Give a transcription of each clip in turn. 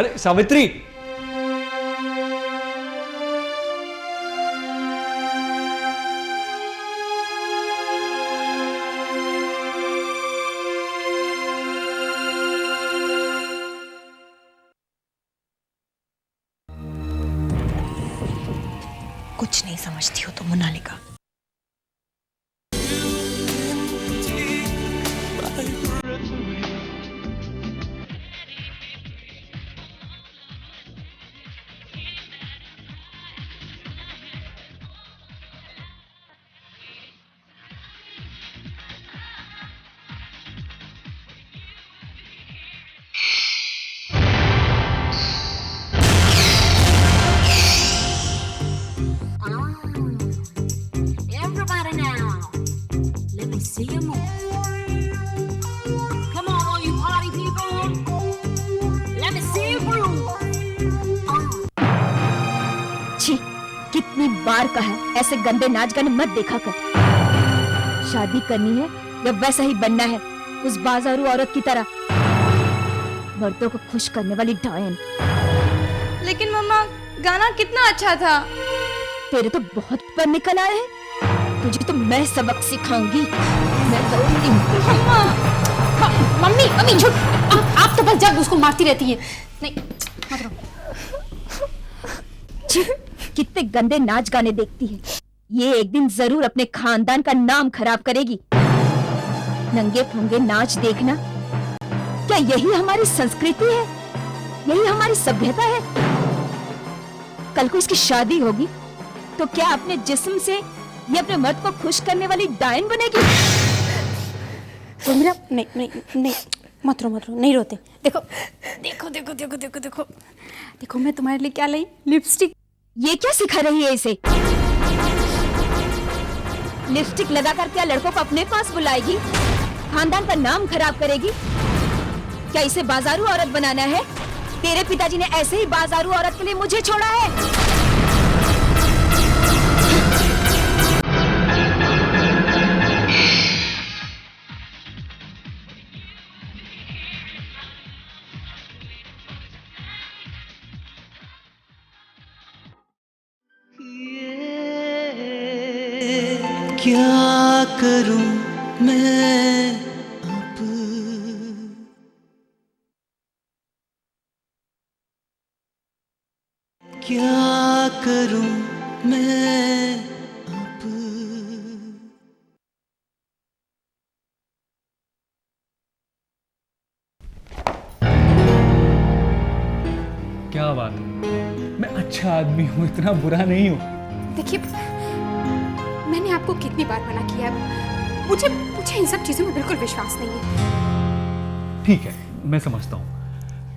अरे सावित्री, कुछ नहीं समझती हो तुम Monalika. Everybody now, let me see you move. Come on, all you party people. Let me see you groove. छी, कितनी बार कहा है ऐसे गंदे नाच गाने मत देखा कर। शादी करनी है या वैसा ही बनना है, उस बाजारू औरत की तरह, मर्दों को खुश करने वाली डायन। लेकिन मम्मा गाना कितना अच्छा था। तेरे तो बहुत पर निकल आए हैं। तुझे तो मैं सबक सिखाऊंगी। मैं करूंगी। मम्मी मम्मी झूठ, आप तो बस जब उसको मारती रहती है। नहीं मत रो। छी, कितने गंदे नाच गाने देखती है। ये एक दिन जरूर अपने खानदान का नाम खराब करेगी। नंगे फंगे नाच देखना, क्या यही हमारी संस्कृति है? यही हमारी सभ्यता है? कल को इसकी शादी होगी तो क्या अपने जिस्म से ये अपने मर्द को खुश करने वाली डायन बनेगी? तो मेरा नहीं नहीं नहीं, मत रो नहीं रोते। देखो देखो देखो देखो देखो देखो देखो, मैं तुम्हारे लिए क्या लाई, लिपस्टिक। ये क्या सिखा रही है इसे? लिपस्टिक लगाकर क्या लड़कों को अपने पास बुलाएगी? खानदान का नाम खराब करेगी? क्या इसे बाजारू औरत बनाना है? तेरे पिताजी ने ऐसे ही बाजारू औरत के लिए मुझे छोड़ा है। क्या करूं मैं अब, क्या करूं मैं अब। क्या बात है, मैं अच्छा आदमी हूँ, इतना बुरा नहीं हूँ। देखिए, मैंने आपको कितनी बार मना किया है, मुझे इन सब चीजों में बिल्कुल विश्वास नहीं है। ठीक है, मैं समझता हूँ,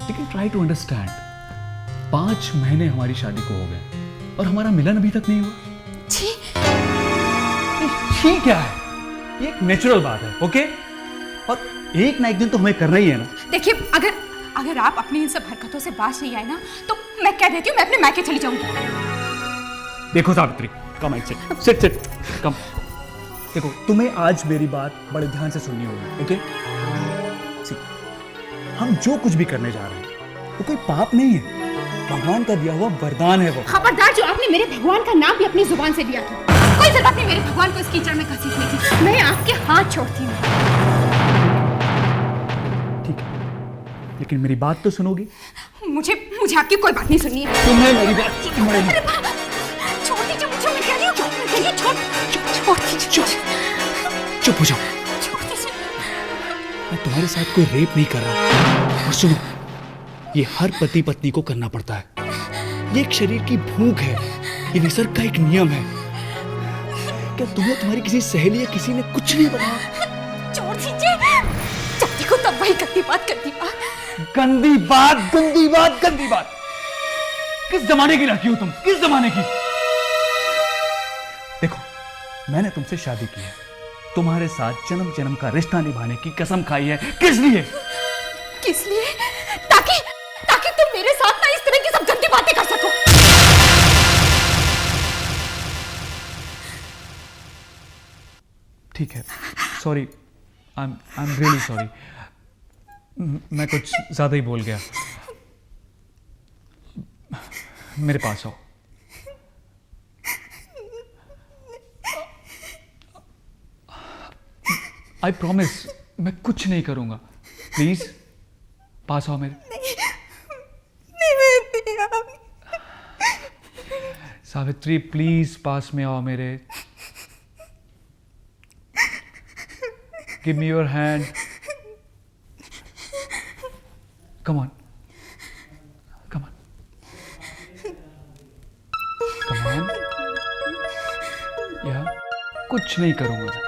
लेकिन ट्राई टू अंडरस्टैंड। 5 महीने हमारी शादी को हो गए और हमारा मिलन अभी तक नहीं हुआ। छी, ठीक क्या है, ये एक नेचुरल बात है, ओके? और एक ना एक दिन तो हमें करना ही है ना। देखिए, अगर आप अपनी इन सब हरकतों से बाज नहीं आए ना, तो मैं कह देती हूँ, मैं अपने मायके चली जाऊंगी। देखो सावित्री, कम आई सिट कम। देखो, तुम्हें आज मेरी बात बड़े ध्यान से सुननी होगी, ओके? सी, हम जो कुछ भी करने जा रहे हैं वो कोई पाप नहीं है, भगवान का दिया हुआ वरदान है वो। खबरदार, जो आपने मेरे भगवान का नाम भी अपनी जुबान से लिया था, कोई जरूरत नहीं मेरे भगवान को इस कीचड़ में घसीटने की। मैं आपके हाथ छोड़ती हूँ। ठीक है, लेकिन मेरी बात तो सुनोगी? मुझे आपकी कोई बात नहीं सुननी है। तुम्हें मेरी बात सुननी पड़ेगी। छोड़ दीजिए मुझे, मैं कह रही हूँ, छोड़ दीजिए। चुप हो जाओ। छोड़ दीजिए। मैं तुम्हारे साथ कोई रेप नहीं कर रहा। और सुनो, ये हर पति पत्नी को करना पड़ता है। ये एक शरीर की भूख है, ये निसर्ग का एक नियम है। क्या तुम्हें तुम्हारी किसी सहेली या किसी ने कुछ नहीं बताया? छोड़ दीजिए। जब देखो तब वही गंदी बात करती बात। गंदी बात, गंदी बात, गंदी बात। किस जमाने की लड़की हो तुम? किस जमाने की? देखो, मैंने तुमसे शादी की है, तुम्हारे साथ जन्म जन्म का रिश्ता निभाने की कसम खाई है। किस लिए? किस लिए? ताकि तुम मेरे साथ ना इस तरह की सब गंदी बातें कर सको। ठीक है, sorry, I am really sorry. मैं कुछ ज्यादा ही बोल गया। मेरे पास आओ। आई प्रॉमिस मैं कुछ नहीं करूंगा। प्लीज पास आओ मेरे। सावित्री प्लीज पास में आओ मेरे। Give me your hand. Come on come on come on. या कुछ नहीं करूंगा मैं।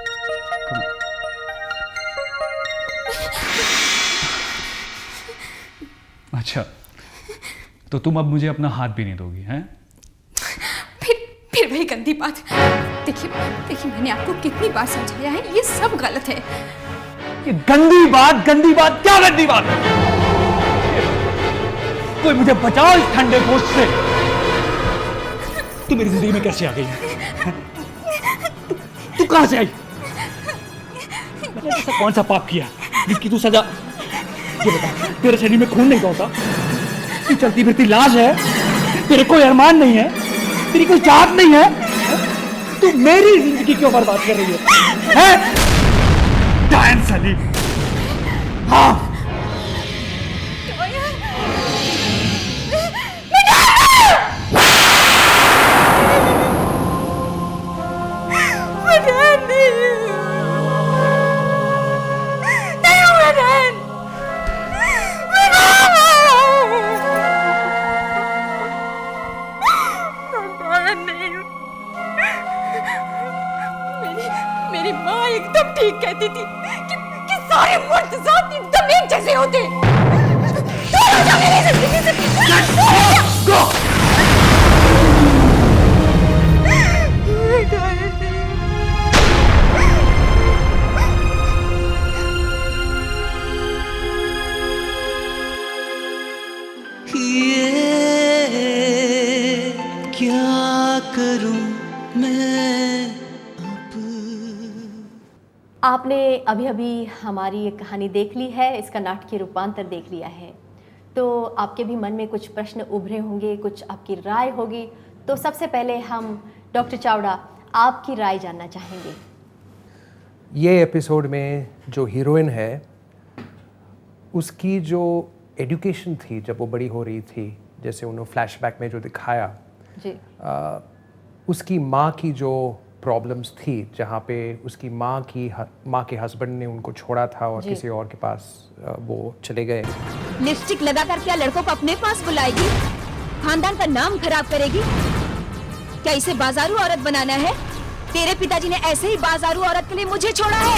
Come on. अच्छा तो तुम अब मुझे अपना हाथ भी नहीं दोगी हैं? फिर वही गंदी बात। देखिए देखिए, मैंने आपको कितनी बार समझाया है, ये सब गलत है। ये गंदी बात क्या गंदी बात? कोई मुझे बचाओ इस ठंडे गोश्त से। तू मेरी जिंदगी में कैसे आ गई है? तू कहां से आई? मैंने ऐसा कौन सा पाप किया जिसकी तू सजा? ये बता, तेरे शरीर में खून नहीं दौड़ता? तू चलती फिरती लाश है? तेरे कोई अरमान नहीं है? तेरी कोई चाहत नहीं है? तू मेरी जिंदगी क्यों बर्बाद कर रही है? डायन सलीम। हाँ मेरी माँ एकदम ठीक कहती थी कि सारे मर्द जात एकदम एक जैसे होते। दूर हो जा मेरी जिंदगी से। गो। ये क्या करूं मैं अब। आपने अभी अभी हमारी ये कहानी देख ली है, इसका नाटकीय रूपांतर देख लिया है, तो आपके भी मन में कुछ प्रश्न उभरे होंगे, कुछ आपकी राय होगी। तो सबसे पहले हम डॉक्टर चावड़ा आपकी राय जानना चाहेंगे। ये एपिसोड में जो हीरोइन है उसकी जो एजुकेशन थी जब वो बड़ी हो रही थी, जैसे उन्होंने फ्लैशबैक में जो दिखाया जी। उसकी माँ की जो प्रॉब्लम्स थी, जहाँ पे उसकी माँ के हस्बैंड ने उनको छोड़ा था और किसी और के पास वो चले गए। लिपस्टिक लगाकर क्या लड़कों को अपने पास बुलाएगी? खानदान का नाम खराब करेगी? क्या इसे बाजारू औरत बनाना है? तेरे पिताजी ने ऐसे ही बाजारू औरत के लिए मुझे छोड़ा है।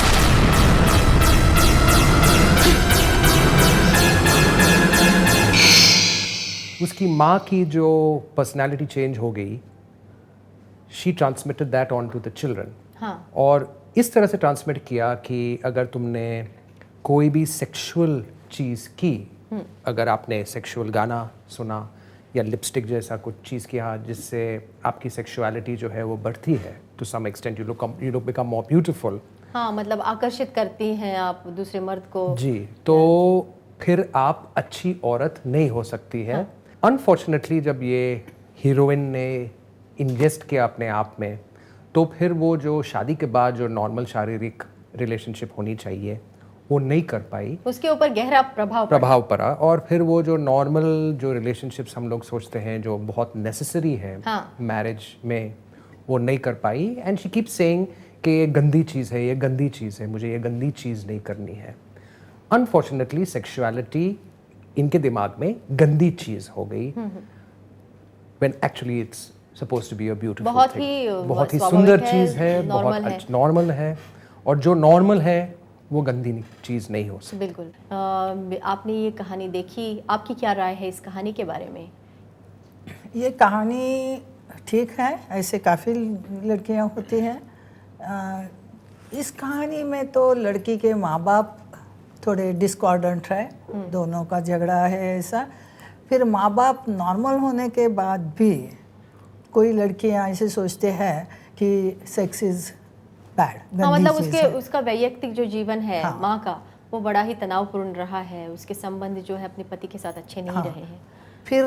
उसकी माँ की जो पर्सनालिटी चेंज हो गई, she transmitted that on to the children. हाँ। और इस तरह से ट्रांसमिट किया कि अगर तुमने कोई भी सेक्सुअल चीज़ की, अगर आपने सेक्सुअल गाना सुना या लिपस्टिक जैसा कुछ चीज़ किया जिससे आपकी सेक्सुअलिटी जो है वो बढ़ती है, to some extent you look become more beautiful. हाँ, मतलब आकर्षित करती हैं आप दूसरे मर्द को। जी, तो फिर आप अच्छी औरत नहीं हो सकती है। अनफॉर्चुनेटली जब ये हीरोइन ने इन्वेस्ट किया अपने आप में, तो फिर वो जो शादी के बाद जो नॉर्मल शारीरिक रिलेशनशिप होनी चाहिए वो नहीं कर पाई। उसके ऊपर गहरा प्रभाव पड़ा। और फिर वो जो नॉर्मल जो रिलेशनशिप्स हम लोग सोचते हैं जो बहुत नेसेसरी है मैरिज में, वो नहीं कर पाई। एंड शी कीप सेइंग कि ये गंदी चीज़ है, ये गंदी चीज़ है, मुझे ये गंदी चीज़ नहीं करनी है। अनफॉर्चुनेटली सेक्सुअलिटी इनके दिमाग में गंदी चीज़ हो गई, when actually it's supposed to be a beautiful, बहुत ही सुंदर चीज़ है, बहुत नॉर्मल है। और जो नॉर्मल है वो गंदी चीज़ नहीं हो सकती। बिल्कुल। आपने ये कहानी देखी, आपकी क्या राय है इस कहानी के बारे में? ये कहानी ठीक है, ऐसे काफ़ी लड़कियां होती हैं। इस कहानी में तो लड़की के माँ बाप थोड़े डिस्कॉर्डेंट है, दोनों का झगड़ा है ऐसा। फिर माँ बाप नॉर्मल होने के बाद भी कोई लड़कियां ऐसे सोचते हैं कि सेक्स इज़ बैड। हाँ, मतलब उसका वैयक्तिक जो जीवन है माँ का, वो बड़ा ही तनावपूर्ण रहा है। उसके संबंध जो है अपने पति के साथ अच्छे नहीं रहे हैं। फिर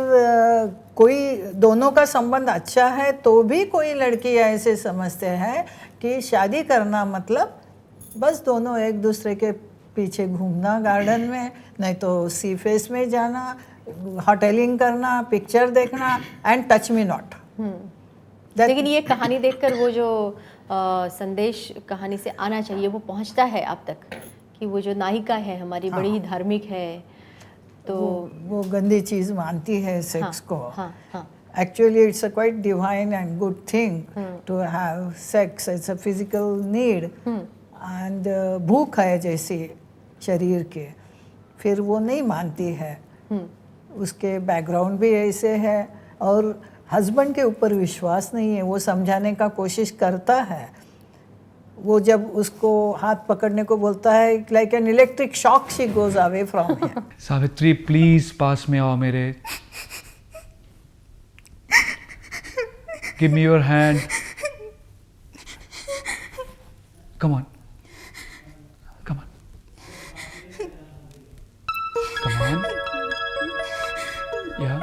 कोई दोनों का संबंध अच्छा है तो भी कोई लड़की ऐसे समझते हैं कि शादी करना मतलब बस दोनों एक दूसरे के पीछे घूमना गार्डन में, नहीं तो सी फेस में जाना, होटलिंग करना, पिक्चर देखना एंड टच मी नॉट। लेकिन ये कहानी देखकर वो जो संदेश कहानी से आना चाहिए वो पहुंचता है आप तक कि वो जो नायिका है हमारी बड़ी ही धार्मिक है, तो वो गंदी चीज मानती है सेक्स को। हाँ। Actually, it's a quite divine and good thing to have sex. It's a physical need and भूख है जैसी शरीर के, फिर वो नहीं मानती है। उसके बैकग्राउंड भी ऐसे है और हस्बैंड के ऊपर विश्वास नहीं है। वो समझाने का कोशिश करता है, वो जब उसको हाथ पकड़ने को बोलता है, like an electric shock she goes away from him. Savitri please पास में आओ मेरे, give me your hand, come on come on come on, या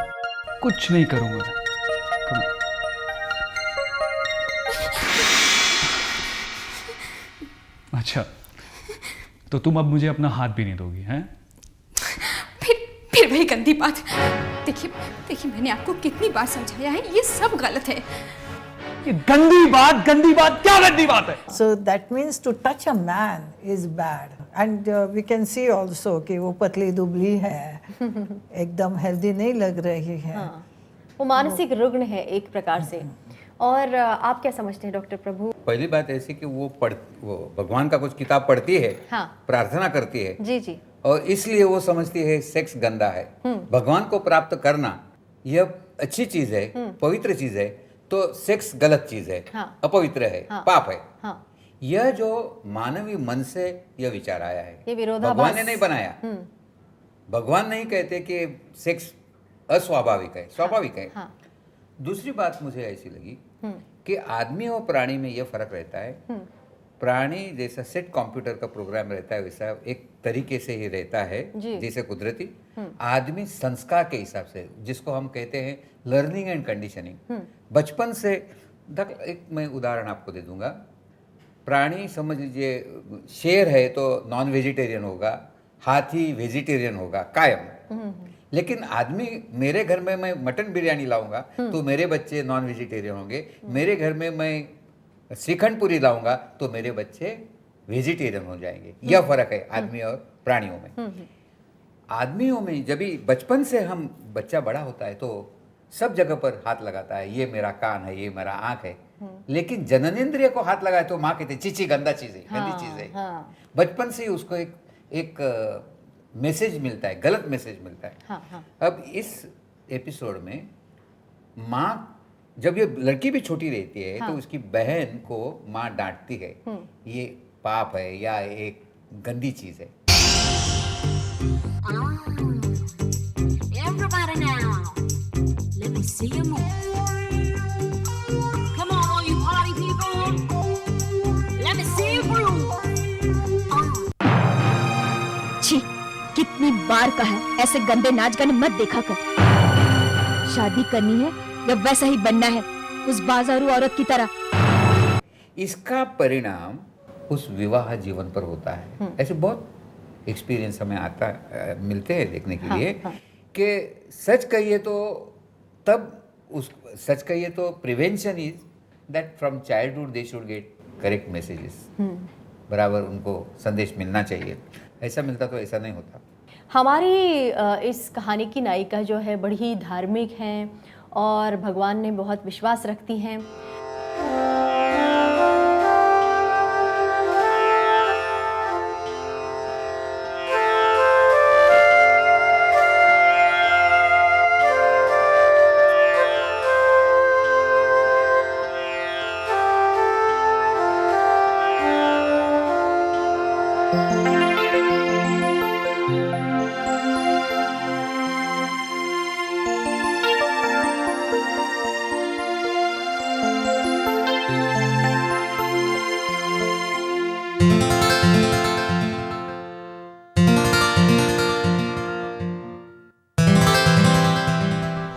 कुछ नहीं करूंगा मैं, कम ऑन। अच्छा, तो तुम अब मुझे अपना हाथ भी नहीं दोगी, हैं? फिर वही गंदी बात। देखिए मैंने आपको कितनी बार समझाया है, ये सब गलत है। ये गंदी बात क्या गंदी बात है? So that means to touch a man is bad and we can see also कि वो पतली दुबली है, एकदम हेल्दी नहीं लग रही है। हाँ, वो मानसिक रुग्ण है एक प्रकार से। और आप क्या समझते हैं डॉक्टर प्रभु? पहली बात ऐसी कि वो भगवान का कुछ किताब पढ़ती है, हाँ, प्रार्थना करती है जी, और इसलिए वो समझती है सेक्स गंदा है। भगवान को प्राप्त करना यह अच्छी चीज है, पवित्र चीज है, तो सेक्स गलत चीज है, हाँ, अपवित्र है, हाँ, पाप है। हाँ, यह जो मानवीय मन से यह विचार आया है, ये विरोधाभास भगवान ने नहीं बनाया। भगवान नहीं कहते कि सेक्स अस्वाभाविक है, स्वाभाविक है। हाँ, दूसरी बात मुझे ऐसी लगी कि आदमी और प्राणी में यह फर्क रहता है। प्राणी जैसा सेट कंप्यूटर का प्रोग्राम रहता है वैसा एक तरीके से ही रहता है जैसे कुदरती। आदमी संस्कार के हिसाब से, जिसको हम कहते हैं लर्निंग एंड कंडीशनिंग, बचपन से एक मैं उदाहरण आपको दे दूंगा। प्राणी समझ लीजिए, शेर है तो नॉन वेजिटेरियन होगा, हाथी वेजिटेरियन होगा कायम। लेकिन आदमी, मेरे घर में मैं मटन बिरयानी लाऊंगा तो मेरे बच्चे नॉन वेजिटेरियन होंगे, मेरे घर में मैं श्रीखंड पूरी लाऊंगा तो मेरे बच्चे वेजिटेरियन हो जाएंगे। यह फर्क है आदमी और प्राणियों में। आदमियों में जब भी बचपन से हम बच्चा बड़ा होता है तो सब जगह पर हाथ लगाता है, ये मेरा कान है, ये मेरा आंख है। लेकिन जननेंद्रिय को हाथ लगाए तो माँ कहते चीची गंदा चीज है, गंदी चीज है। बचपन से ही उसको एक मैसेज मिलता है, गलत मैसेज मिलता है। अब इस एपिसोड में माँ, जब ये लड़की भी छोटी रहती है तो उसकी बहन को माँ डांटती है, ये पाप है या एक गंदी चीज है। Everybody now, let me see you move. Come on, all you party people, let me see you groove. छी, कितनी बार कहा है ऐसे गंदे नाच गाने मत देखा कर। शादी करनी है या वैसा ही बनना है, उस बाजारू औरत की तरह। इसका परिणाम उस विवाह जीवन पर होता है। ऐसे बहुत एक्सपीरियंस हमें मिलते हैं देखने के लिए कि सच कहिए तो prevention is that from childhood they should get correct messages. बराबर उनको संदेश मिलना चाहिए, ऐसा मिलता तो ऐसा नहीं होता। हमारी इस कहानी की नायिका जो है बड़ी ही धार्मिक हैं और भगवान ने बहुत विश्वास रखती हैं।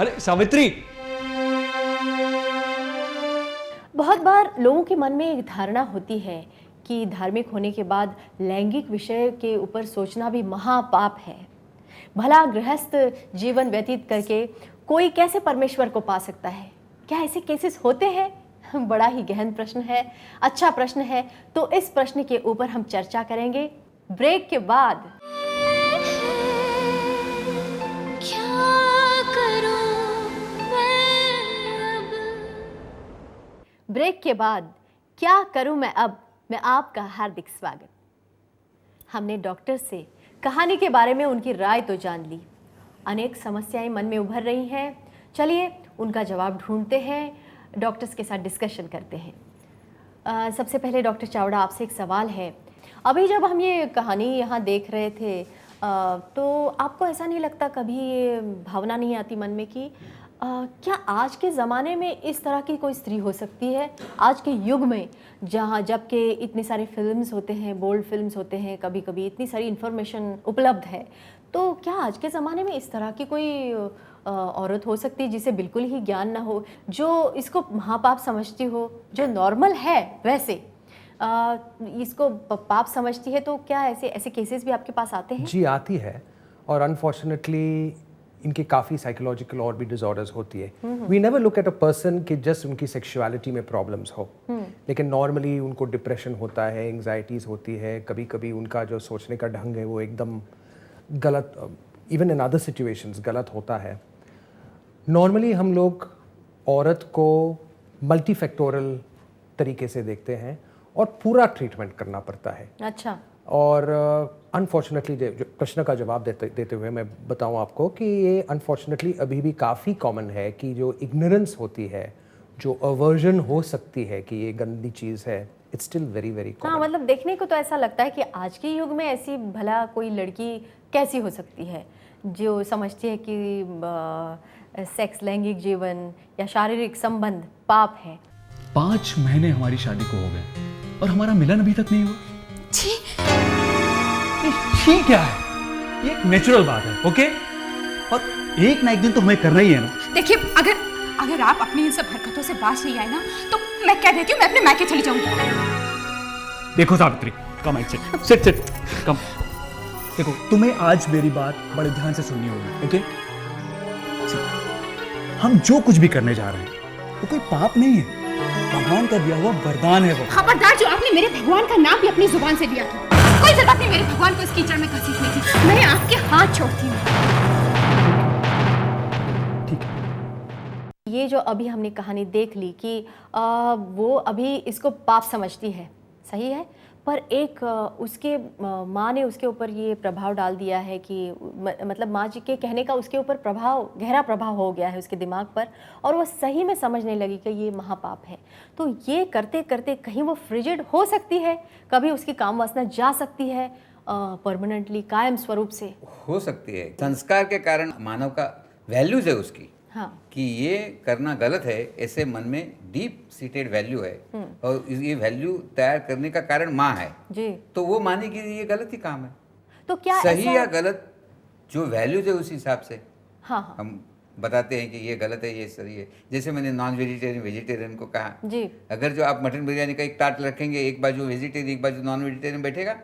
अरे सावित्री, बहुत बार लोगों के मन में एक धारणा होती है कि धार्मिक होने के बाद लैंगिक विषय के ऊपर सोचना भी महापाप है। भला गृहस्थ जीवन व्यतीत करके कोई कैसे परमेश्वर को पा सकता है? क्या ऐसे केसेस होते हैं? बड़ा ही गहन प्रश्न है, अच्छा प्रश्न है। तो इस प्रश्न के ऊपर हम चर्चा करेंगे ब्रेक के बाद। ब्रेक के बाद क्या करूं मैं अब में आपका हार्दिक स्वागत। हमने डॉक्टर से कहानी के बारे में उनकी राय तो जान ली, अनेक समस्याएं मन में उभर रही हैं। चलिए उनका जवाब ढूंढते हैं, डॉक्टर्स के साथ डिस्कशन करते हैं। सबसे पहले डॉक्टर चावड़ा, आपसे एक सवाल है। अभी जब हम ये कहानी यहाँ देख रहे थे तो आपको ऐसा नहीं लगता, कभी ये भावना नहीं आती मन में कि क्या आज के ज़माने में इस तरह की कोई स्त्री हो सकती है? आज के युग में जहाँ जबकि इतनी सारी फिल्म्स होते हैं, बोल्ड फिल्म्स होते हैं, कभी कभी इतनी सारी इन्फॉर्मेशन उपलब्ध है, तो क्या आज के ज़माने में इस तरह की कोई औरत हो सकती है जिसे बिल्कुल ही ज्ञान ना हो, जो इसको महापाप समझती हो, जो नॉर्मल है वैसे इसको पाप समझती है? तो क्या ऐसे केसेस भी आपके पास आते हैं? जी आती है, और अनफॉर्चुनेटली इनके काफ़ी साइकोलॉजिकल और भी डिसऑर्डर्स होती है। We never look at a person कि जस्ट उनकी सेक्सुअलिटी में प्रॉब्लम्स हो, लेकिन नॉर्मली उनको डिप्रेशन होता है, एंग्जाइटीज़ होती है, कभी कभी उनका जो सोचने का ढंग है वो एकदम गलत, इवन इन अदर सिचुएशंस गलत होता है। नॉर्मली हम लोग औरत को मल्टीफैक्टोरल तरीके से देखते हैं और पूरा ट्रीटमेंट करना पड़ता है। अच्छा। और अनफॉर्चुनेटली प्रश्न का जवाब देते हुए मैं बताऊं आपको कि ये अनफॉर्चुनेटली अभी भी काफ़ी कॉमन है कि जो इग्नोरेंस होती है, जो अवर्जन हो सकती है कि ये गंदी चीज़ है, it's still very very common. हाँ, मतलब देखने को तो ऐसा लगता है कि आज के युग में ऐसी भला कोई लड़की कैसी हो सकती है जो समझती है कि सेक्स, लैंगिक जीवन या शारीरिक संबंध पाप है। 5 महीने हमारी शादी को हो गए और हमारा मिलन अभी तक नहीं हुआ। ठीक क्या है, ये एक नेचुरल बात है, ओके? और एक ना एक दिन तो हमें करना ही है ना। देखिए, अगर आप अपनी इन सब हरकतों से बाज नहीं आए ना, तो मैं कह देती हूँ, मैं अपने मायके चली जाऊंगी। देखो सावित्री, कम आई सिट कम। देखो, तुम्हें आज मेरी बात बड़े ध्यान से सुननी होगी, ओके? हम जो कुछ भी करने जा रहे हैं वो कोई पाप नहीं है, भगवान का दिया हुआ वरदान है वो। खबरदार, जो आपने मेरे भगवान का नाम भी अपनी जुबान से लिया था, कोई जरूरत नहीं मेरे भगवान को इस कीचड़ में घसीटने की। मैं आपके हाथ छोड़ती हूँ। ठीक है। ये जो अभी हमने कहानी देख ली कि वो अभी इसको पाप समझती है, सही है, पर एक उसके माँ ने उसके ऊपर ये प्रभाव डाल दिया है कि मतलब माँ जी के कहने का उसके ऊपर गहरा प्रभाव हो गया है उसके दिमाग पर, और वो सही में समझने लगी कि ये महापाप है। तो ये करते करते कहीं वो फ्रिजिड हो सकती है, कभी उसकी काम वासना जा सकती है परमानेंटली, कायम स्वरूप से हो सकती है। संस्कार के कारण मानव का वैल्यूज है उसकी, हाँ, कि ये करना गलत है, ऐसे मन में डीप सीटेड वैल्यू है, और ये वैल्यू तैयार करने का कारण माँ है जी। तो वो मानेगी ये गलत ही काम है। तो क्या सही ऐसा... या गलत जो वैल्यूज है उस हिसाब से हाँ। हम बताते हैं कि ये गलत है, ये सही है। जैसे मैंने नॉन वेजिटेरियन वेजिटेरियन को कहा जी, अगर जो आप मटन बिरयानी का एक टाट रखेंगे, एक बाजू वेजिटेरियन एक बाजू नॉन वेजिटेरियन बैठेगा,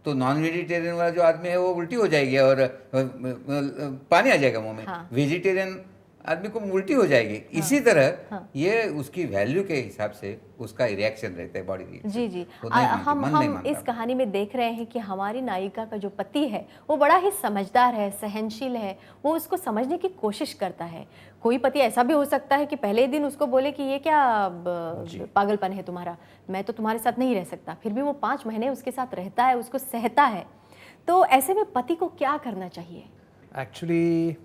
तो नॉन वेजिटेरियन वाला जो आदमी है वो उल्टी हो जाएगी और पानी आ जाएगा मुंह में। हाँ। वेजिटेरियन आदमी को उल्टी हो जाएगी। हाँ। इसी तरह ये उसकी वैल्यू के हिसाब से उसका रिएक्शन रहता है बॉडी रिएक्शन। जी जी। तो हम इस कहानी में देख रहे हैं कि हमारी नायिका का जो पति है वो बड़ा ही समझदार है, सहनशील है, वो उसको समझने की कोशिश करता है। कोई पति ऐसा भी हो सकता है कि पहले दिन उसको बोले कि ये क्या पागलपन है तुम्हारा, मैं तो तुम्हारे साथ नहीं रह सकता, फिर भी वो 5 महीने उसके साथ रहता है, उसको सहता है। तो ऐसे में पति को क्या करना चाहिए? Actually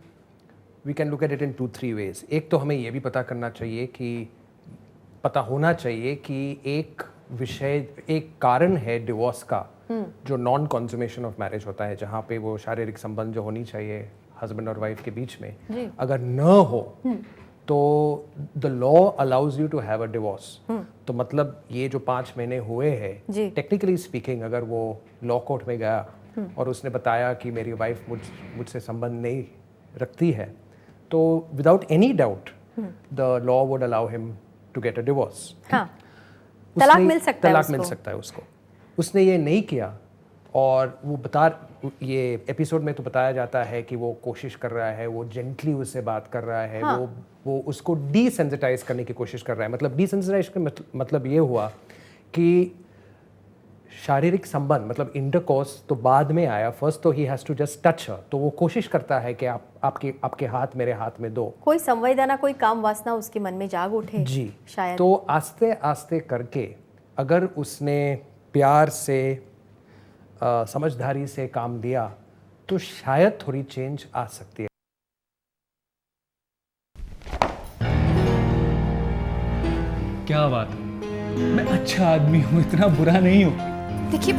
we can look at it in 2-3 ways. एक तो हमें ये भी पता करना चाहिए कि पता होना चाहिए कि एक कारण है डिवोर्स का, जो नॉन कंसुमेशन ऑफ मैरिज होता है, जहाँ पे वो शारीरिक संबंध जो होनी चाहिए हस्बैंड और वाइफ के बीच में अगर न हो तो the law allows you to have a divorce. तो मतलब ये जो 5 महीने हुए हैं, टेक्निकली स्पीकिंग अगर वो लॉ कोर्ट में गया और उसने बताया कि मेरी वाइफ मुझसे संबंध नहीं रखती है, तो without any doubt the law would allow him to get a divorce. हाँ, तलाक मिल सकता है तलाक उसको। मिल सकता है उसको। उसने ये नहीं किया और वो ये एपिसोड में तो बताया जाता है कि वो कोशिश कर रहा है, वो जेंटली उससे बात कर रहा है। हाँ। वो उसको डिसेंसिटाइज करने की कोशिश कर रहा है। मतलब डिसेंसिटाइज का मतलब ये हुआ कि शारीरिक संबंध मतलब इंटरकोर्स तो बाद में आया, फर्स्ट तो he has to just touch her. तो वो कोशिश करता है कि आपके हाथ मेरे हाथ में दो, कोई संवेदना, कोई काम वासना उसके मन में जाग उठे जी शायद। तो आस्ते आस्ते करके अगर उसने प्यार से समझदारी से काम दिया तो शायद थोड़ी चेंज आ सकती है। क्या बात है, मैं अच्छा आदमी हूँ, इतना बुरा नहीं हूँ। देखिए,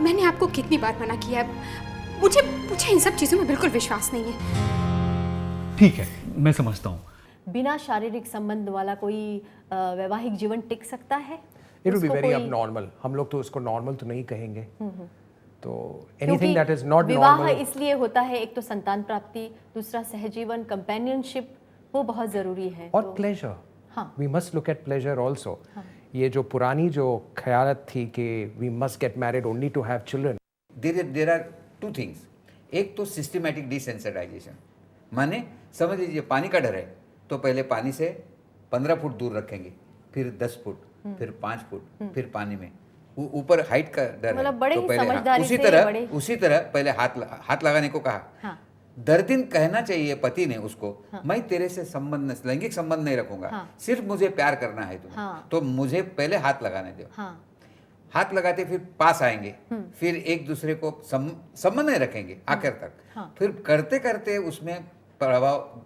मैंने आपको कितनी बार मना किया है, मुझे इन सब चीजों में बिल्कुल विश्वास नहीं है। ठीक है, मैं समझता हूँ। बिना शारीरिक संबंध वाला कोई वैवाहिक जीवन टिक सकता है? इट विल बी उसको वेरी कोई- अबनॉर्मल। हम लोग तो उसको नॉर्मल तो नहीं कहेंगे। तो क्योंकि एनीथिंग दैट इज नॉट विवाह नॉर्मल। इसलिए होता है, एक तो संतान प्राप्ति, दूसरा सहजीवन, कंपेनियनशिप, वो बहुत जरूरी है। और तो प्लेजर, हाँ। We must look at pleasure also. ये जो पुरानी जो ख्यालत थी कि we must get married only to have children, there are two things. एक तो सिस्टमैटिक डिसेंसिटाइजेशन, माने समझ लीजिए पानी का डर है तो पहले पानी से 15 फुट दूर रखेंगे, फिर 10 फुट, फिर 5 फुट, फिर पानी में ऊपर हाइट का डर मतलब है बड़े तो ही पहले समझदारी उसी से तरह बड़े- उसी तरह पहले हाथ लगाने को कहा। हाँ। दर दिन कहना चाहिए पति ने उसको, मैं तेरे से संबंध लैंगिक संबंध नहीं रखूंगा, हाँ। सिर्फ मुझे प्यार करना है तुम्हें, हाँ। तो मुझे पहले हाथ लगाने दो। हाँ। हाथ लगाते फिर पास आएंगे, फिर एक दूसरे को संबंध नहीं रखेंगे आखिर तक। हाँ। फिर करते करते उसमें प्रभाव,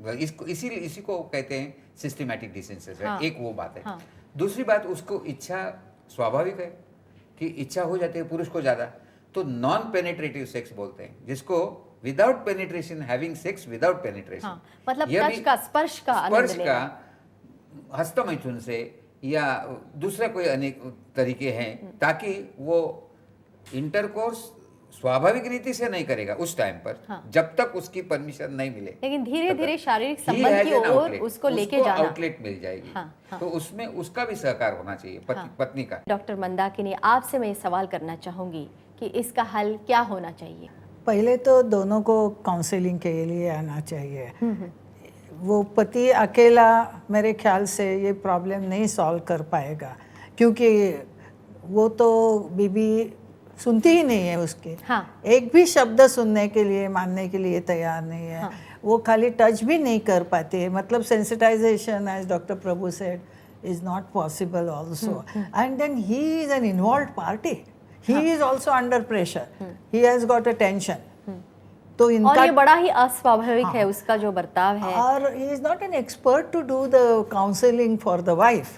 इसी को कहते हैं सिस्टमैटिक डिसेंसेस। हाँ। एक वो बात है। हाँ। दूसरी बात, उसको इच्छा स्वाभाविक है कि इच्छा हो जाती है पुरुष को ज्यादा, तो नॉन पेनिट्रेटिव सेक्स बोलते हैं जिसको, without penetration, having sex without penetration. हाँ, मतलब टच का, स्पर्श का आनंद स्पर्श लेना। का हस्तमैथुन से या दूसरे कोई अनेक तरीके हैं ताकि वो इंटरकोर्स स्वाभाविक रीति से नहीं करेगा उस टाइम पर। हाँ। जब तक उसकी परमिशन नहीं मिले, लेकिन धीरे धीरे शारीरिक He संबंध has की an ओर outlet. उसको लेके जाना। आउटलेट मिल जाएगी। हाँ, हाँ। तो उसमें उसका भी सहकार होना चाहिए, पत्नी का। डॉक्टर मंदाकिनी, आपसे मैं सवाल करना चाहूंगी कि इसका हल क्या होना चाहिए? पहले तो दोनों को काउंसलिंग के लिए आना चाहिए। वो पति अकेला मेरे ख्याल से ये प्रॉब्लम नहीं सॉल्व कर पाएगा, क्योंकि वो तो बीबी सुनती ही नहीं है उसके। हाँ। एक भी शब्द सुनने के लिए, मानने के लिए तैयार नहीं है। हाँ। वो खाली टच भी नहीं कर पाते। मतलब sensitization, as doctor Prabhu said, is not possible also. And then he is an involved party. He is also under pressure. He has got a tension. तो और इनका ये बड़ा ही अस्वाभाविक है उसका जो बर्ताव है। और he is not an expert to do the counseling for the wife.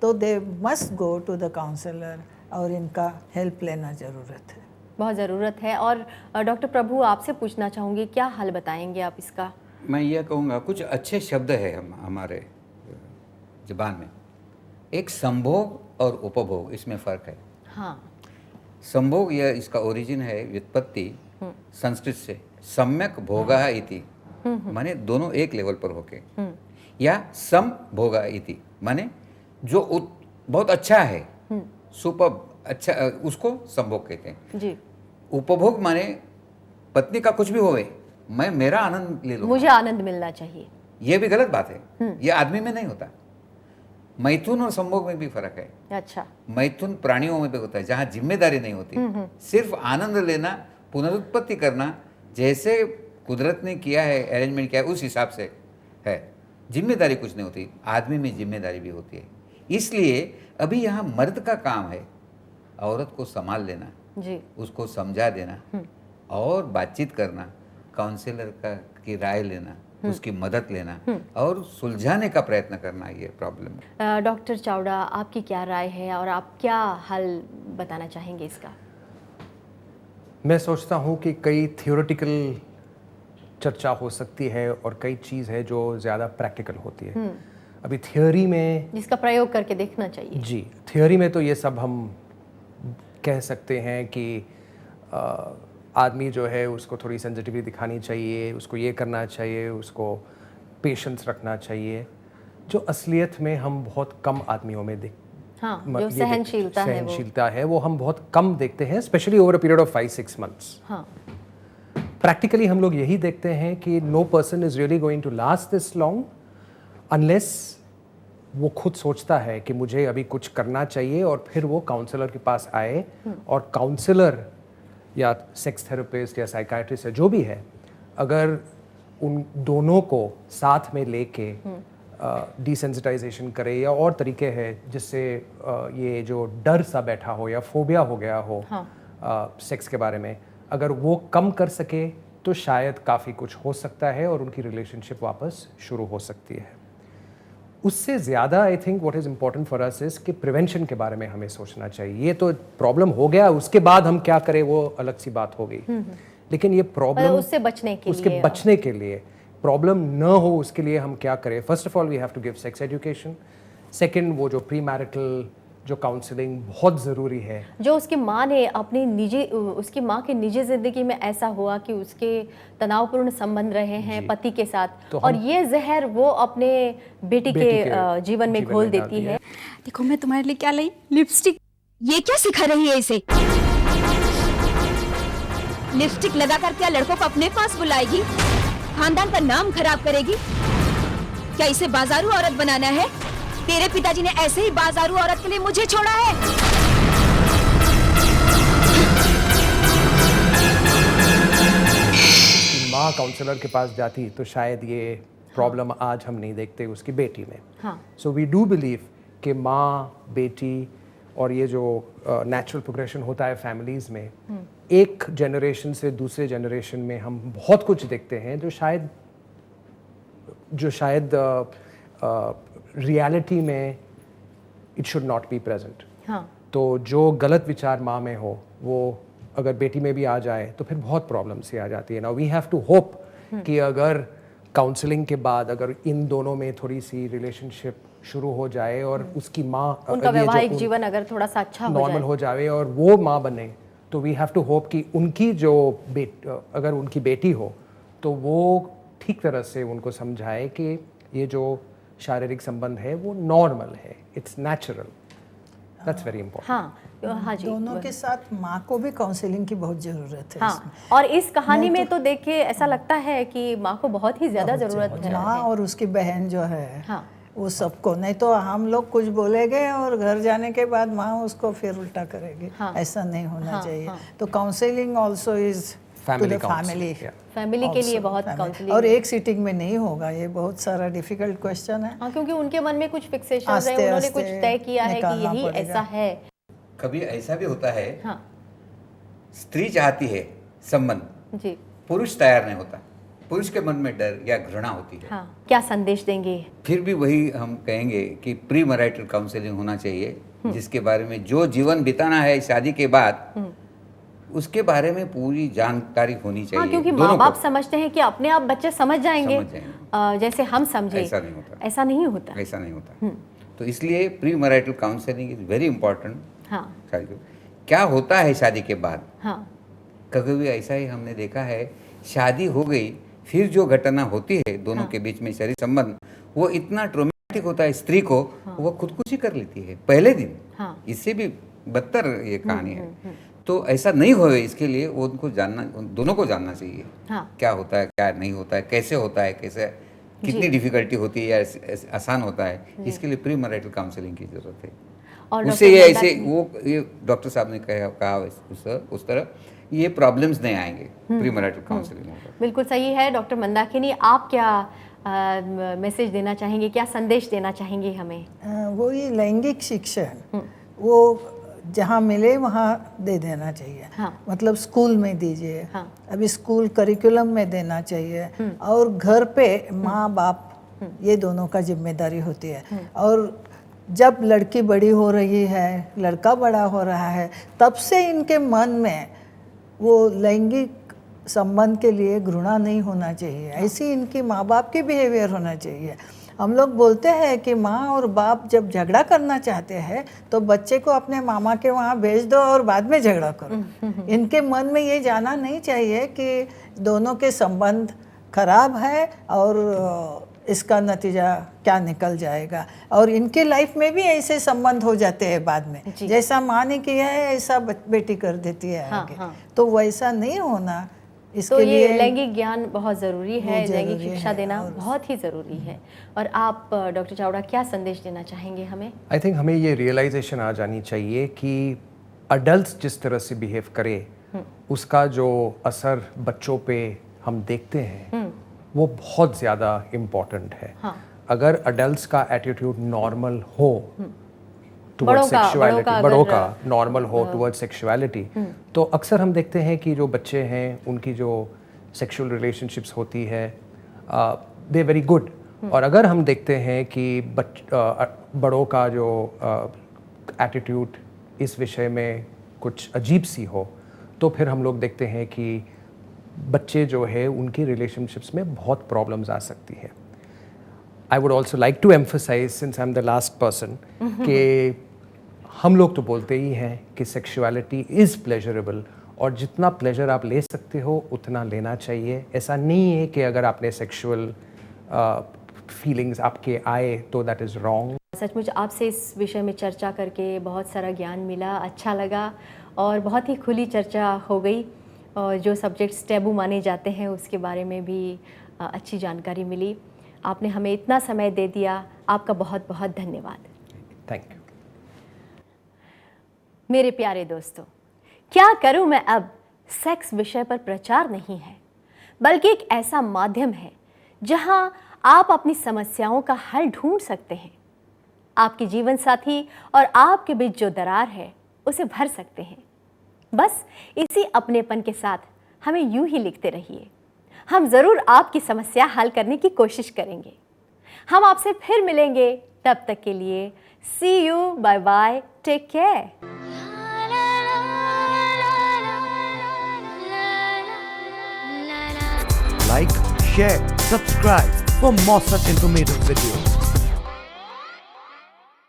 तो they must go to the counselor और इनका हेल्प लेना ज़रूरत है। बहुत ज़रूरत है। और डॉक्टर प्रभु, आपसे पूछना चाहूँगी, क्या हल बताएंगे आप इसका? मैं यह कहूँगा, कुछ अच्छे शब्द है हमारे ज़बान में। एक संभोग और उपभोग, इसमें फ़र्क है। हाँ। संभोग, यह इसका ओरिजिन है, व्युत्पत्ति संस्कृत से सम्यक भोगा इति, माने दोनों एक लेवल पर होके, या सम भोगा इति, माने जो बहुत अच्छा है, सुपर अच्छा, उसको संभोग कहते हैं। जी। उपभोग माने पत्नी का कुछ भी होवे, मैं मेरा आनंद ले लूं, मुझे आनंद मिलना चाहिए। यह भी गलत बात है। यह आदमी में नहीं होता। मैथुन और संभोग में भी फर्क है। अच्छा। मैथुन प्राणियों में भी होता है, जहाँ जिम्मेदारी नहीं होती, सिर्फ आनंद लेना, पुनरुत्पत्ति करना, जैसे कुदरत ने किया है, अरेंजमेंट किया है, उस हिसाब से है। जिम्मेदारी कुछ नहीं होती। आदमी में जिम्मेदारी भी होती है। इसलिए अभी यहाँ मर्द का काम है औरत को संभाल लेना, जी। उसको समझा देना और बातचीत करना, काउंसलर की राय लेना, उसकी मदद लेना और सुलझाने का प्रयत्न करना, ये प्रॉब्लम। डॉक्टर चावड़ा, आपकी क्या राय है और आप क्या हल बताना चाहेंगे इसका? मैं सोचता हूँ कि कई थियोरेटिकल चर्चा हो सकती है और कई चीज़ है जो ज़्यादा प्रैक्टिकल होती है। अभी थियोरी में, जिसका प्रयोग करके देखना चाहिए। जी, थियोरी में तो ये सब हम कह सकते हैं कि आदमी जो है उसको थोड़ी सेंसिटिविटी दिखानी चाहिए, उसको ये करना चाहिए, उसको पेशेंस रखना चाहिए, जो असलियत में हम बहुत कम आदमियों में हाँ, जो सहनशीलता है वो हम बहुत कम देखते हैं, specially over a period of 5-6 months. हाँ। प्रैक्टिकली हम लोग यही देखते हैं कि no person is really going to last this long unless वो खुद सोचता है कि मुझे अभी कुछ करना चाहिए और फिर वो काउंसलर के पास आए और काउंसलर या सेक्स थेरेपिस्ट या साइकाइट्रिस्ट या जो भी है, अगर उन दोनों को साथ में लेके डिसेंसिटाइजेशन करे या और तरीके हैं जिससे ये जो डर सा बैठा हो या फोबिया हो गया हो सेक्स के बारे में, अगर वो कम कर सके तो शायद काफ़ी कुछ हो सकता है और उनकी रिलेशनशिप वापस शुरू हो सकती है। उससे ज़्यादा I think what is important for us is कि प्रिवेंशन के बारे में हमें सोचना चाहिए। ये तो प्रॉब्लम हो गया, उसके बाद हम क्या करें वो अलग सी बात हो गई, लेकिन ये प्रॉब्लम उससे बचने के लिए प्रॉब्लम न हो उसके लिए हम क्या करें। First of all we have to give sex education. Second, वो जो प्री मैरिटल जो काउंसलिंग बहुत ज़रूरी है। जो उसकी माँ ने अपनी निजी, उसकी माँ की निजी ज़िंदगी में ऐसा हुआ कि उसके तनावपूर्ण संबंध रहे हैं पति के साथ, तो और ये जहर वो अपने बेटी के जीवन में घोल देती है। देखो मैं तुम्हारे लिए क्या लाई, लिपस्टिक। ये क्या सिखा रही है इसे? लिपस्टिक लगाकर क्या लड़कों को अपने पास बुलाएगी? खानदान का नाम खराब करेगी? क्या इसे बाजारू औरत बनाना है? तेरे पिताजी ने ऐसे ही बाजारू औरत के लिए मुझे छोड़ा है। माँ काउंसलर के पास जाती तो शायद ये प्रॉब्लम आज हम नहीं देखते उसकी बेटी में। सो वी डू बिलीव कि माँ, बेटी और ये जो नेचुरल प्रोग्रेशन होता है फैमिलीज में, एक जनरेशन से दूसरे जनरेशन में हम बहुत कुछ देखते हैं जो शायद रियलिटी में it should not be present. तो जो गलत विचार माँ में हो वो अगर बेटी में भी आ जाए तो फिर बहुत प्रॉब्लम से आ जाती है। Now we have to hope कि अगर काउंसलिंग के बाद अगर इन दोनों में थोड़ी सी रिलेशनशिप शुरू हो जाए और उसकी माँ, उनका वैवाहिक जीवन अगर थोड़ा सा अच्छा नॉर्मल हो जाए और वो माँ बने, तो वी हैव टू होप कि उनकी जो अगर उनकी बेटी हो तो वो ठीक तरह से उनको समझाए कि ये जो शारीरिक संबंध है वो नॉर्मल है, it's natural. That's very important. हाँ जी, दोनों के साथ माँ को भी काउंसलिंग की बहुत ज़रूरत है। हाँ, और इस कहानी में तो देखिए ऐसा लगता है कि माँ को बहुत ही ज़्यादा ज़रूरत है। माँ और उसकी बहन जो है वो सबको, नहीं तो हम लोग कुछ बोलेंगे और घर जाने के बाद माँ उसको फिर उल्टा करेगी। ऐसा नहीं होना चाहिए। तो काउंसलिंग ऑल्सो इज फैमिली के लिए बहुत काउंसलिंग, और एक सीटिंग में नहीं होगा, ये बहुत सारा डिफिकल्ट क्वेश्चन है। क्योंकि उनके मन में कुछ फिक्सेशन है, उन्होंने कुछ तय किया है कि यही ऐसा है। कभी ऐसा भी होता है, स्त्री चाहती है संबंध जी, पुरुष तैयार नहीं होता, पुरुष के मन में डर या घृणा होती है। क्या संदेश देंगे? फिर भी वही हम कहेंगे कि प्री मैरिटल काउंसलिंग होना चाहिए, जिसके बारे में जो जीवन बिताना है शादी के बाद उसके बारे में पूरी जानकारी होनी चाहिए। क्योंकि माँ बाप समझते हैं कि अपने आप बच्चे समझ जाएंगे, जैसे हम समझे। ऐसा नहीं होता, ऐसा नहीं होता, ऐसा नहीं होता। तो इसलिए pre marital counselling is very important. क्या होता है शादी के बाद? कभी ऐसा ही हमने देखा है, शादी हो गई फिर जो घटना होती है दोनों के बीच में शारीरिक संबंध, वो इतना ट्रॉमेटिक होता है स्त्री को, वो खुदकुशी कर लेती है पहले दिन। इससे भी बदतर ये कहानी है। तो ऐसा नहीं होए इसके लिए वो उनको जानना, दोनों को जानना चाहिए क्या होता है, क्या नहीं होता है, कैसे होता है, कैसे कितनी डिफिकल्टी होती है या आसान होता है। इसके लिए प्री मैरिटल काउंसलिंग की जरूरत है। उससे ये ऐसे वो ये डॉक्टर साहब ने कहा उस तरह ये प्रॉब्लम्स नहीं आएंगे प्री मैरिटल काउंसलिंग में। बिल्कुल सही है। डॉक्टर मंदाकिनी, आप क्या मैसेज देना चाहेंगे, क्या संदेश देना चाहेंगे हमें? वो ये लैंगिक शिक्षण वो जहाँ मिले वहाँ दे देना चाहिए। मतलब स्कूल में दीजिए, अभी स्कूल करिकुलम में देना चाहिए, और घर पे माँ बाप ये दोनों का जिम्मेदारी होती है। और जब लड़की बड़ी हो रही है, लड़का बड़ा हो रहा है, तब से इनके मन में वो लैंगिक संबंध के लिए घृणा नहीं होना चाहिए। ऐसी इनकी माँ बाप की बिहेवियर होना चाहिए। हम लोग बोलते हैं कि माँ और बाप जब झगड़ा करना चाहते हैं तो बच्चे को अपने मामा के वहाँ भेज दो और बाद में झगड़ा करो। इनके मन में ये जाना नहीं चाहिए कि दोनों के संबंध खराब है और इसका नतीजा क्या निकल जाएगा। और इनके लाइफ में भी ऐसे संबंध हो जाते हैं बाद में, जैसा माँ ने किया है ऐसा बेटी कर देती है आगे। तो वैसा नहीं होना, इसके तो ये लिए लैंगिक ज्ञान बहुत ज़रूरी है, लैंगिक शिक्षा देना बहुत ही ज़रूरी है। और आप डॉक्टर चावड़ा क्या संदेश देना चाहेंगे हमें? आई थिंक हमें ये रियलाइजेशन आ जानी चाहिए कि अडल्ट जिस तरह से बिहेव करे उसका जो असर बच्चों पे हम देखते हैं वो बहुत ज़्यादा इम्पोर्टेंट है। अगर अडल्ट का एटीट्यूड नॉर्मल हो टुवर्ड्स सेक्सुअलिटी, बड़ों का नॉर्मल हो टुवर्ड्स सेक्सुअलिटी, तो अक्सर हम देखते हैं कि जो बच्चे हैं उनकी जो सेक्सुअल रिलेशनशिप्स होती है दे वेरी गुड। और अगर हम देखते हैं कि बड़ों का जो एटीट्यूड इस विषय में कुछ अजीब सी हो, तो फिर हम लोग देखते हैं कि बच्चे जो है उनकी रिलेशनशिप्स में बहुत प्रॉब्लम्स आ सकती है। I would also like to emphasise, since I am the last person, कि हम लोग तो बोलते ही हैं कि सेक्सुअलिटी इज़ प्लेजरेबल और जितना प्लेजर आप ले सकते हो उतना लेना चाहिए। ऐसा नहीं है कि अगर आपने सेक्सुअल फीलिंग्स आपके आए तो दैट इज़ रॉन्ग। सचमुच आपसे इस विषय में चर्चा करके बहुत सारा ज्ञान मिला, अच्छा लगा और बहुत ही खुली चर्चा हो गई। और जो सब्जेक्ट्स टैबू माने जाते हैं उसके बारे में भी अच्छी जानकारी मिली। आपने हमें इतना समय दे दिया, आपका बहुत बहुत धन्यवाद। Thank you. मेरे प्यारे दोस्तों, क्या करूं मैं अब सेक्स विषय पर प्रचार नहीं है, बल्कि एक ऐसा माध्यम है जहां आप अपनी समस्याओं का हल ढूंढ सकते हैं। आपके जीवन साथी और आपके बीच जो दरार है उसे भर सकते हैं। बस इसी अपनेपन के साथ हमें यूं ही लिखते रहिए, हम ज़रूर आपकी समस्या हल करने की कोशिश करेंगे। हम आपसे फिर मिलेंगे, तब तक के लिए see you, bye bye, take care. Like, share, subscribe for more such informative videos.